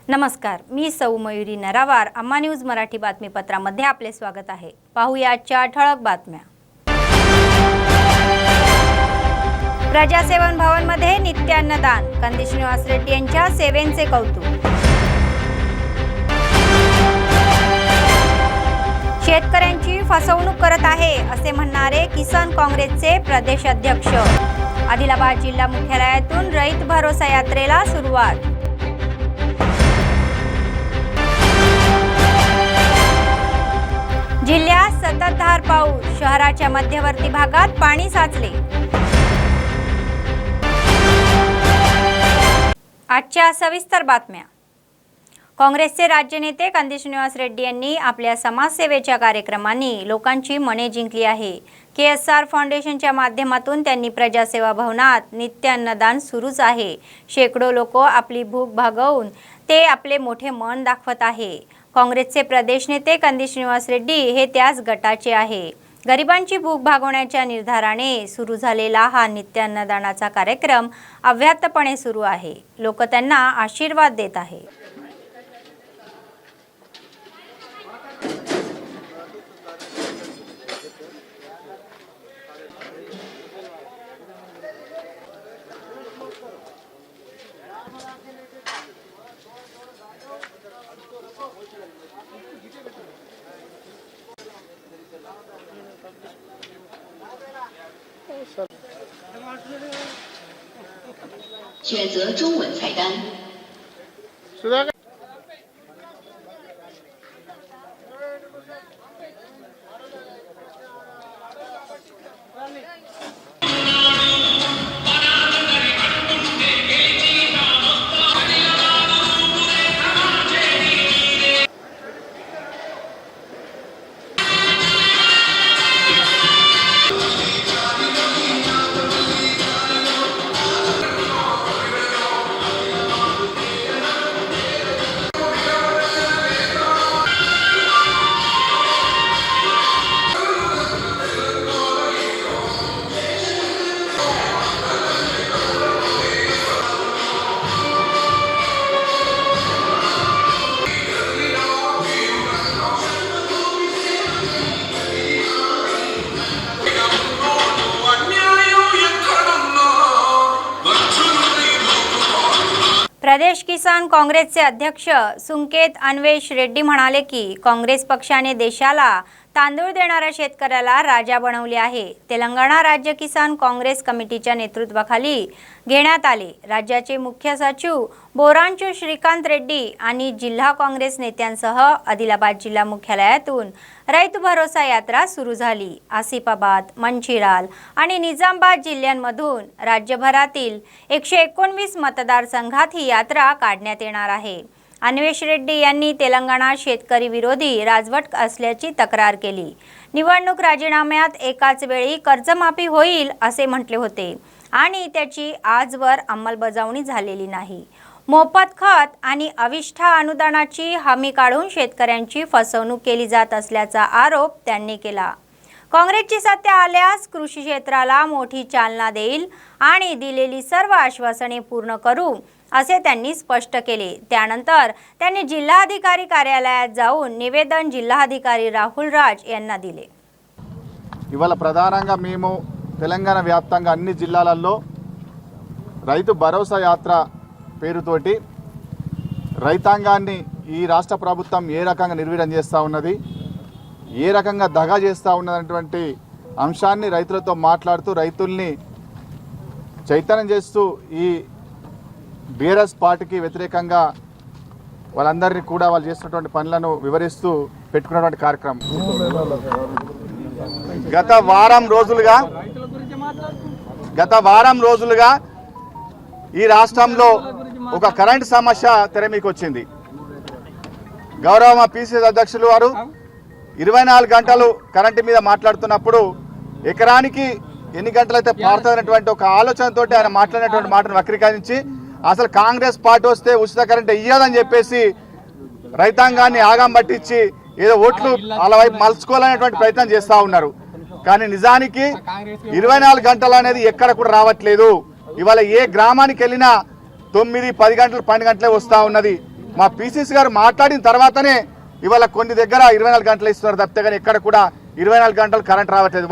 नमस्कार, मी सौ मयुरी नरावार। अम्मा न्यूज मराठी बातमीपत्रामध्ये आपले स्वागत आहे। पाहूया आजच्या ठळक बातम्या। प्रजासेवन भवनमध्ये नित्य अन्नदान, कंदी श्रीनिवास रेड्डी यांच्या सेवेचे कौतुक। शेतकऱ्यांची फसवणूक करत आहे असे म्हणणारे किसान काँग्रेसचे प्रदेश अध्यक्ष। आदिलाबाद जिल्हा मुख्यालयातून रैत भरोसा यात्रेला सुरुवात। जिल्ह्यात सततधार पाऊस, शहराच्या मध्यवर्ती भागात पाणी साचले। आजच्या सविस्तर बातम्या। काँग्रेसचे राज्य नेते कंदी श्रीनिवास रेड्डी यांनी आपल्या समाजसेवेच्या कार्यक्रमांनी लोकांची मने जिंकली आहे। KSR फाउंडेशनच्या माध्यमातून त्यांनी प्रजासेवा भवनात नित्य अन्नदान सुरूच आहे। शेकडो लोक आपली भूक भागवून ते आपले मोठे मन दाखवत आहे। काँग्रेसचे प्रदेश नेते कंदी श्रीनिवास रेड्डी हे त्याच गटाचे आहे। गरिबांची भूक भागवण्याच्या निर्धाराने सुरू झालेला हा नित्य अन्नदानाचा कार्यक्रम अव्याहतपणे सुरू आहे। लोक त्यांना आशीर्वाद देत आहे।选择中文菜单。प्रदेश किसान काँग्रेसचे अध्यक्ष सुंकेत अन्वेश रेड्डी म्हणाले की काँग्रेस पक्षाने देशाला तांदूळ देणाऱ्या शेतकऱ्याला राजा बनवले आहे। तेलंगणा राज्य किसान काँग्रेस कमिटीच्या नेतृत्वाखाली घेण्यात आले। राज्याचे मुख्य सचिव बोरांचू श्रीकांत रेड्डी आणि जिल्हा काँग्रेस नेत्यांसह आदिलाबाद जिल्हा मुख्यालयातून रैत भरोसा यात्रा सुरू झाली। आसिफाबाद, मंचिराल आणि निजामाबाद जिल्ह्यांमधून राज्यभरातील 119 मतदारसंघात ही यात्रा काढण्यात येणार आहे। अन्वेश रेड्डी यांनी तेलंगणा शेतकरी विरोधी राजवट असल्याची तक्रार केली। निवडणूक राजीनाम्यात एकाच वेळी कर्जमाफी होईल असे म्हटले होते आणि त्याची आजवर अंमलबजावणी झालेली नाही। मोफत खत आणि अविष्ठा अनुदानाची हमी काढून शेतकऱ्यांची फसवणूक केली जात असल्याचा आरोप त्यांनी केला। काँग्रेसची सत्ता आल्यास कृषी क्षेत्राला मोठी चालना देईल आणि दिलेली सर्व आश्वासने पूर्ण करू असे त्यांनी स्पष्ट केले। त्यानंतर त्यांनी जिल्हाधिकारी कार्यालयात जाऊन निवेदन जिल्हाधिकारी राहुल राज यांना दिले। ఇవాళ ప్రధానంగా మేము తెలంగాణ వ్యాప్తంగా అన్ని జిల్లాలలో రైతు భరోసా యాత్ర పేరుతోటి రైతాంగాన్ని ఈ రాష్ట్ర ప్రభుత్వం ఏ రకంగా నిర్వీర్యం చేస్తూ ఉన్నది, ఏ రకంగా దగా చేస్తూ ఉన్నటువంటి అంశాన్ని రైతులతో మాట్లాడుతూ రైతుల్ని చైతన్యం చేస్తూ ఈ బీఆర్ఎస్ పార్టీకి వ్యతిరేకంగా వాళ్ళందరినీ కూడా వాళ్ళు చేస్తున్నటువంటి పనులను వివరిస్తూ పెట్టుకున్నటువంటి కార్యక్రమం గత వారం రోజులుగా ఈ రాష్ట్రంలో ఒక కరెంట్ సమస్య తెర మీకు వచ్చింది। గౌరవ మా PCC అధ్యక్షులు వారు 24 గంటలు కరెంటు మీద మాట్లాడుతున్నప్పుడు ఎకరానికి ఎన్ని గంటలైతే పారుతున్నటువంటి ఒక ఆలోచనతోటి ఆయన మాట్లాడినటువంటి మాటను వక్రీకరించి అసలు కాంగ్రెస్ పార్టీ వస్తే ఉచిత కరెంట్ ఇయ్యదని చెప్పేసి రైతాంగాన్ని ఆగం పట్టించి ఏదో ఓట్లు వాళ్ళ వైపు మలుచుకోవాలనేటువంటి ప్రయత్నం చేస్తూ ఉన్నారు। కానీ నిజానికి 24 గంటలు అనేది ఎక్కడ కూడా రావట్లేదు। ఇవాళ ఏ గ్రామానికి వెళ్ళినా 9, 10 గంటలు 12 గంటలే వస్తూ ఉన్నది। మా పీసీసీ గారు మాట్లాడిన తర్వాతనే ఇవాళ కొన్ని దగ్గర 24 గంటలు ఇస్తున్నారు तप्ते కానీ ఎక్కడ కూడా 24 गंटल करंट रावట్లేదు।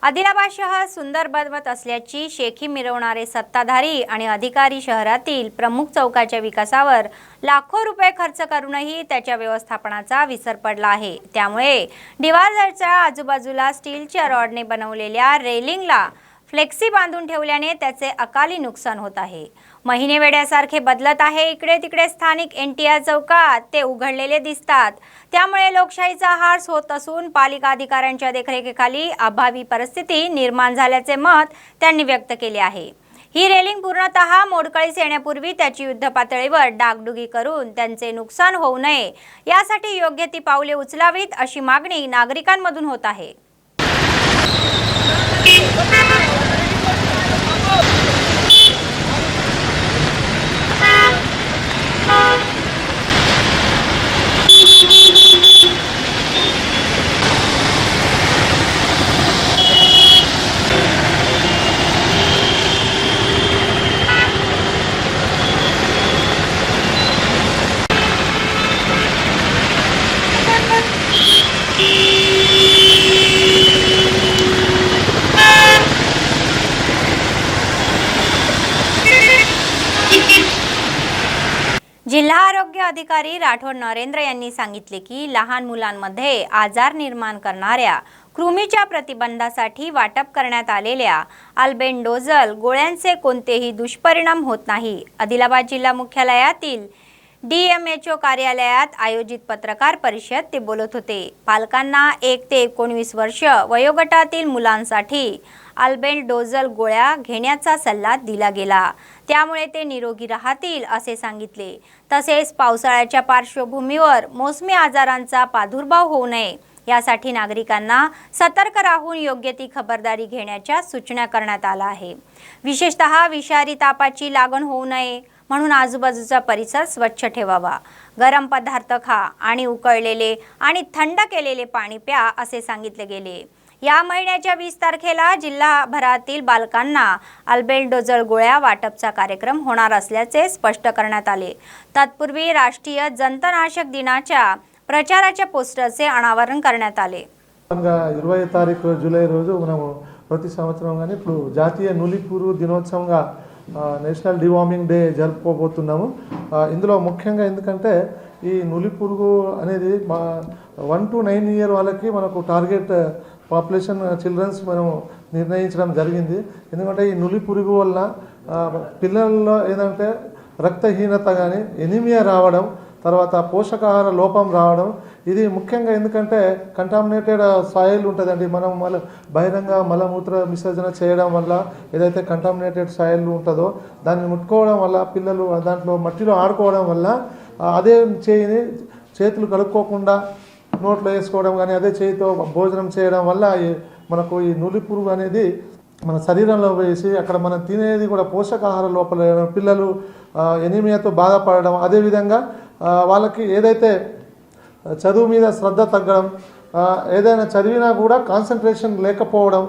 आदिलाबाद शहर सुंदर बनवत असल्याची शेखी मिरवणारे सत्ताधारी आणि अधिकारी शहरातील प्रमुख चौकाच्या विकासावर लाखो रुपये खर्च करूनही त्याच्या व्यवस्थापनाचा विसर पडला आहे। त्यामुळे डिवायडरच्या आजूबाजूला स्टीलच्या रॉडने बनवलेल्या रेलिंगला फ्लेक्सी बांधून ठेवल्याने त्याचे अकाली नुकसान होत आहे। महिने वेड्यासारखे बदलत आहे। इकडे तिकडे स्थानिक एनटीआर चौकात ते उघडलेले दिसतात। त्यामुळे लोकशाहीचा हास होत असून पालिका अधिकाऱ्यांच्या देखरेखीखाली अभावी परिस्थिती निर्माण झाल्याचे मत त्यांनी व्यक्त केले आहे। ही रेलिंग पूर्णतः मोडकळीस येण्यापूर्वी त्याची युद्ध पातळीवर डागडुगी करून त्यांचे नुकसान होऊ नये यासाठी योग्य ती पावले उचलावीत अशी मागणी नागरिकांमधून होत आहे। जिल्हा आरोग्य अधिकारी राठोड नरेंद्र यांनी सांगितले की लहान मुलांमध्ये आजार निर्माण करणाऱ्या कृमीच्या प्रतिबंधासाठी वाटप करण्यात आलेल्या अल्बेंडोझोल गोळ्यांचे कोणतेही दुष्परिणाम होत नाही। आदिलाबाद जिल्हा मुख्यालयातील DMHO कार्यालयात आयोजित पत्रकार परिषद ते बोलत होते। पालकांना 1 ते 19 वर्ष वयोगटातील मुलांसाठी अल्बेंडोझोल गोळ्या घेण्याचा सल्ला दिला गेला, त्यामुळे ते निरोगी राहतील असे सांगितले। तसेच पावसाळ्याच्या पार्श्वभूमीवर मोसमी आजारांचा प्रादुर्भाव होऊ नये यासाठी नागरिकांना सतर्क राहून योग्य ती खबरदारी घेण्याच्या सूचना करण्यात आल्या आहे। विशेषतः विषारी तापाची लागण होऊ नये म्हणून आजूबाजूचा परिसर स्वच्छ ठेवावा, गरम पदार्थ खा आणि उकळलेले आणि थंड केलेले पाणी प्या असे सांगितले गेले। या महिन्याच्या 20 तारखेला जिल्हाभरातील बालकांना अल्बेंडोझोल गोळ्या वाटपचा कार्यक्रम होणार असल्याचे स्पष्ट करण्यात आले। तत्पूर्वी राष्ट्रीय जंतनाशक दिनाच्या प्रचाराच्या पोस्टरचे अनावरण करण्यात आले। 20 తారీఖు జూలై రోజు మనము ప్రతి సంవత్సరం గాని ఇప్పుడు జాతీయ నులిపురుగు దినోత్సవంగా నేషనల్ డివార్మింగ్ డే జరుపుకోబోతున్నాము। ఇందులో ముఖ్యంగా ఎందుకంటే ఈ నులిపురుగు అనేది 1 to 9 ఇయర్ వాళ్ళకి మనకు టార్గెట్ పాపులేషన్ చిల్డ్రన్స్ మనం నిర్ణయించడం జరిగింది। ఎందుకంటే ఈ నులిపురుగు వల్ల పిల్లల్లో ఏంటంటే రక్తహీనత కానీ ఎనీమియా రావడం, తర్వాత పోషకాహార లోపం రావడం, ఇది ముఖ్యంగా ఎందుకంటే కంటామినేటెడ్ సాయిల్ ఉంటుందండి। మనం బహిరంగ మలమూత్ర విసర్జన చేయడం వల్ల ఏదైతే కంటామినేటెడ్ సాయిల్ ఉంటుందో దాన్ని ముట్టుకోవడం వల్ల పిల్లలు దాంట్లో మట్టిలో ఆడుకోవడం వల్ల అదే చేతులు కడుక్కోకుండా నోట్లో వేసుకోవడం కానీ అదే చేతితో భోజనం చేయడం వల్ల మనకు ఈ నులిపురుగు అనేది మన శరీరంలో వేసి అక్కడ మనం తినేది కూడా పోషకాహార లోపల పిల్లలు ఎనీమియాతో బాధపడడం, అదేవిధంగా వాళ్ళకి ఏదైతే చదువు మీద శ్రద్ధ తగ్గడం, ఏదైనా చదివినా కూడా కాన్సంట్రేషన్ లేకపోవడం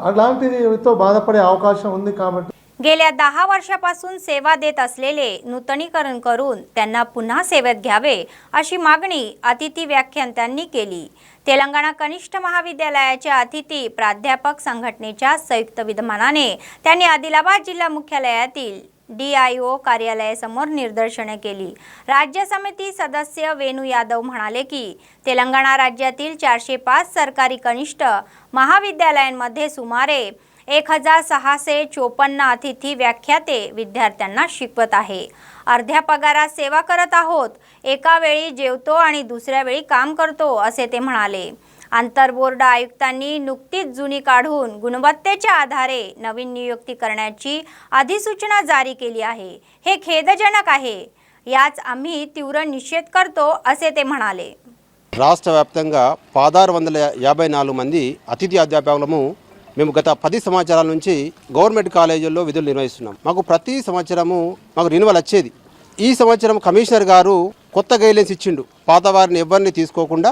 అలాంటితో బాధపడే అవకాశం ఉంది। కాబట్టి गेल्या 10 वर्षापासून सेवा देत असलेले नूतनीकरण करून त्यांना पुन्हा सेवेत घ्यावे अशी मागणी अतिथी व्याख्यानत्यांनी केली। तेलंगणा कनिष्ठ महाविद्यालयाच्या अतिथी प्राध्यापक संघटनेच्या संयुक्त विद्यमानाने त्यांनी आदिलाबाद जिल्हा मुख्यालयातील DIO कार्यालयासमोर निदर्शने केली। राज्य समिती सदस्य वेणू यादव म्हणाले की तेलंगणा राज्यातील 405 सरकारी कनिष्ठ महाविद्यालयांमध्ये सुमारे 1654 अतिथी व्याख्याते विद्यार्थ्यांना शिकवत आहे। अर्ध्या पगारात सेवा करत आहोत, एका वेळी जेवतो आणि दुसऱ्या वेळी काम करतो असे ते म्हणाले। आंतरबोर्ड आयुक्तांनी नुकतीच जुनी काढून गुणवत्तेच्या आधारे नवीन नियुक्ती करण्याची अधिसूचना जारी केली आहे। हे खेदजनक आहे, याच आम्ही तीव्र निषेध करतो असे ते म्हणाले। రాష్ట్ర వ్యాప్తంగా 1654 మంది అతిథి అధ్యాపకులము మేము గత 10 సంవత్సరాల నుంచి గవర్నమెంట్ కాలేజీల్లో విధులు నిర్వహిస్తున్నాం। మాకు ప్రతి సంవత్సరము మాకు రిన్యువల్ వచ్చేది। ఈ సంవత్సరం కమిషనర్ గారు కొత్త గైడ్లైన్స్ ఇచ్చిండు, పాత వారిని ఎవరిని తీసుకోకుండా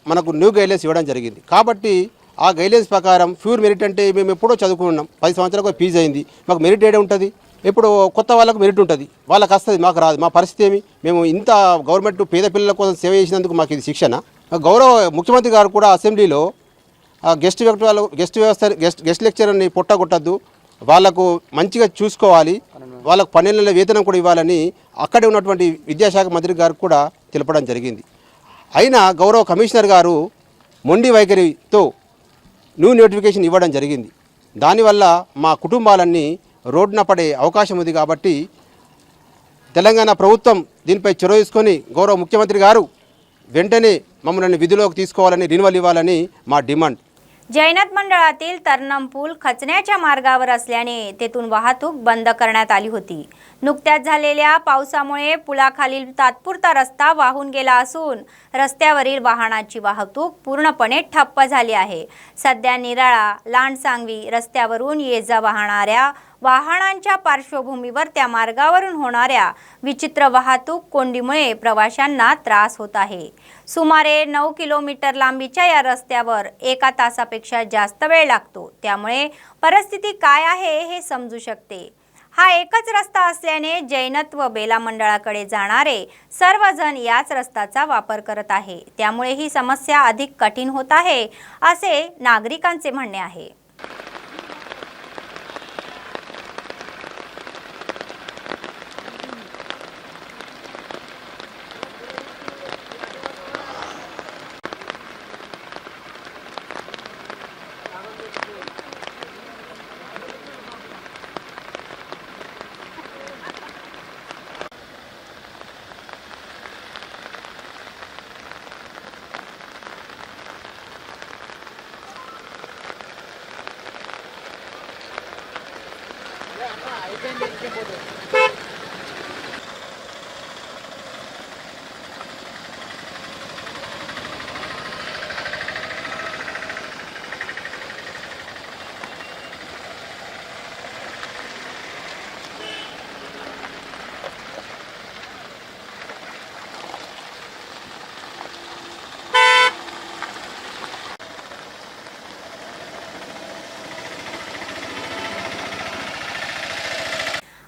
మనకు న్యూ గైడ్లైన్స్ ఇవ్వడం జరిగింది। కాబట్టి ఆ గైడ్లైన్స్ ప్రకారం ప్యూర్ మెరిట్ అంటే మేము ఎప్పుడో చదువుకున్నాం, 10 సంవత్సరాలకు ఫీజు అయింది, మాకు మెరిట్ ఏడే ఉంటుంది। ఇప్పుడు కొత్త వాళ్ళకు మెరిట్ ఉంటుంది, వాళ్ళకి వస్తుంది, మాకు రాదు. మా పరిస్థితి ఏమి? మేము ఇంత గవర్నమెంట్ పేద పిల్లల కోసం సేవ చేసినందుకు మాకు ఇది శిక్షణ? గౌరవ ముఖ్యమంత్రి గారు కూడా అసెంబ్లీలో గెస్ట్ లెక్చరర్ని పొట్టగొట్టద్దు, వాళ్ళకు మంచిగా చూసుకోవాలి, వాళ్ళకు 12 నెలల వేతనం కూడా ఇవ్వాలని అక్కడే ఉన్నటువంటి విద్యాశాఖ మంత్రి గారికి కూడా తెలపడం జరిగింది. అయినా గౌరవ కమిషనర్ గారు మొండి వైఖరితో న్యూ నోటిఫికేషన్ ఇవ్వడం జరిగింది. దానివల్ల మా కుటుంబాలన్నీ రోడ్డున పడే అవకాశం ఉంది. కాబట్టి తెలంగాణ ప్రభుత్వం దీనిపై చొరవ తీసుకొని गौरव मुख्यमंत्री गारू వెంటనే మమ్మల్ని విధులోకి తీసుకోవాలని, रिन्यूअल ఇవ్వాలని మా డిమాండ్. जैनत मंडळातील तरनम पूल खचण्याच्या मार्गावर असल्याने तेथून वाहतूक बंद करण्यात आली होती. नुकत्याच झालेल्या पावसामुळे पुलाखालील तात्पुरता रस्ता वाहून गेला असून रस्त्यावरील वाहनाची वाहतूक पूर्णपणे ठप्प झाली आहे. सध्या निराळा लांडसांगवी रस्त्यावरून ये जा वाहणाऱ्या वाहनांच्या पार्श्वभूमीवर त्या मार्गावरून होणाऱ्या विचित्र वाहतूक कोंडीमुळे प्रवाशांना त्रास होत आहे. सुमारे 9 किलोमीटर लांबीच्या या रस्त्यावर 1 तासापेक्षा जास्त वेळ लागतो. त्यामुळे परिस्थिती काय आहे हे समजू शकते. हा एकच रस्ता असल्याने जैनत व बेला मंडळाकडे जाणारे सर्वजण याच रस्त्याचा वापर करत आहे. त्यामुळे ही समस्या अधिक कठीण होत आहे असे नागरिकांचे म्हणणे आहे.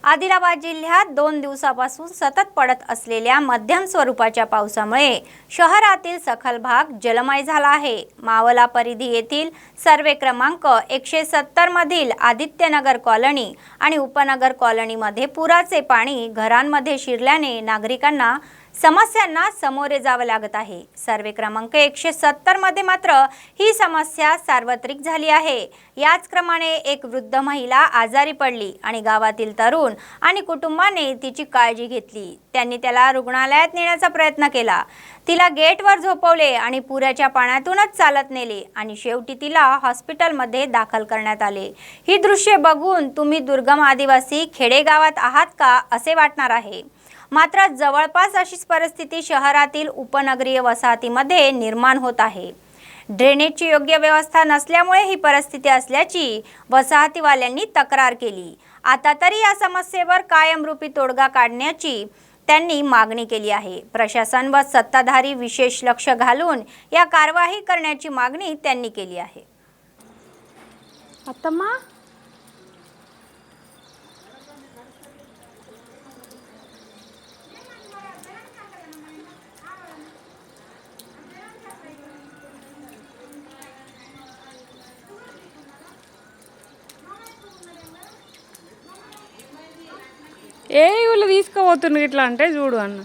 आदिलाबाद जिल्ह्यात 2 दिवसापासून सतत पडत असलेल्या मध्यम स्वरूपाच्या पावसामुळे शहरातील सखल भाग जलमय झाला आहे. मावला परिधी येथील सर्वे क्रमांक 170 मधील आदित्यनगर कॉलनी आणि उपनगर कॉलनीमध्ये पुराचे पाणी घरांमध्ये शिरल्याने नागरिकांना समस्यांना सामोरे जावे लागत आहे. सर्वे क्रमांक 170 मध्ये मात्र ही समस्या सार्वत्रिक झाली आहे. याच क्रमाने एक वृद्ध महिला आजारी पडली आणि गावातील तरुण आणि कुटुंबाने तिची काळजी घेतली. त्यांनी त्याला रुग्णालयात नेण्याचा प्रयत्न केला. तिला गेटवर झोपवले आणि पुराच्या पाण्यातूनच चालत नेले आणि शेवटी तिला हॉस्पिटलमध्ये दाखल करण्यात आले. ही दृश्ये बघून तुम्ही दुर्गम आदिवासी खेडेगावात आहात का असे वाटणार आहे. मात्र जवळपास अशीच परिस्थिती शहरातील उपनगरीय वसाहतीमध्ये निर्माण होत आहे. ड्रेनेजची योग्य व्यवस्था नसल्यामुळे ही परिस्थिती असल्याची वसाहतीवाल्यांनी तक्रार केली. आता तरी या समस्येवर कायमरूपी तोडगा काढण्याची त्यांनी मागणी केली आहे. प्रशासन व सत्ताधारी विशेष लक्ष घालून या कारवाई करण्याची मागणी त्यांनी केली आहे. अत्तम्मा ఏ వీళ్ళు తీసుకుపోతున్నారు ఇట్లా అంటే చూడు అన్న.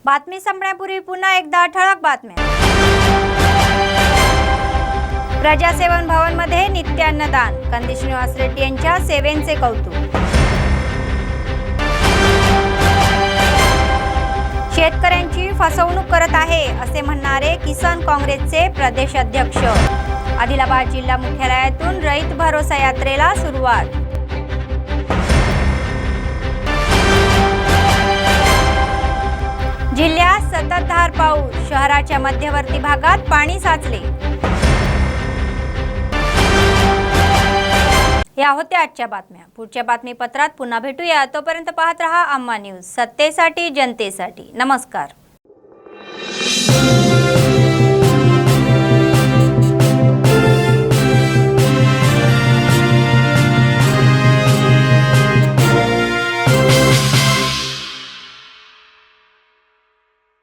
बातमी संपण्यापूर्वी पुन्हा एकदा ठळक बातम्या. प्रजासेवन भवन मध्ये नित्य अन्नदान, कंदी श्रीनिवास रेड्डी यांच्या सेवेंचे कौतुक. शेतकऱ्यांची फसवणूक करत आहे असे म्हणणारे किसान काँग्रेसचे प्रदेश अध्यक्ष. आदिलाबाद जिल्हा मुख्यालयातून रईत भरोसा यात्रेला सुरुवात. जिल्ह्यात संततधार पाऊस, शहराच्या मध्यवर्ती भागात पाणी साचले. या होत्या आजच्या बातम्या. पुढच्या बातमीपत्रात पुन्हा भेटूया. तोपर्यंत पाहत रहा अम्मा न्यूज, सत्तेसाठी जनतेसाठी. नमस्कार.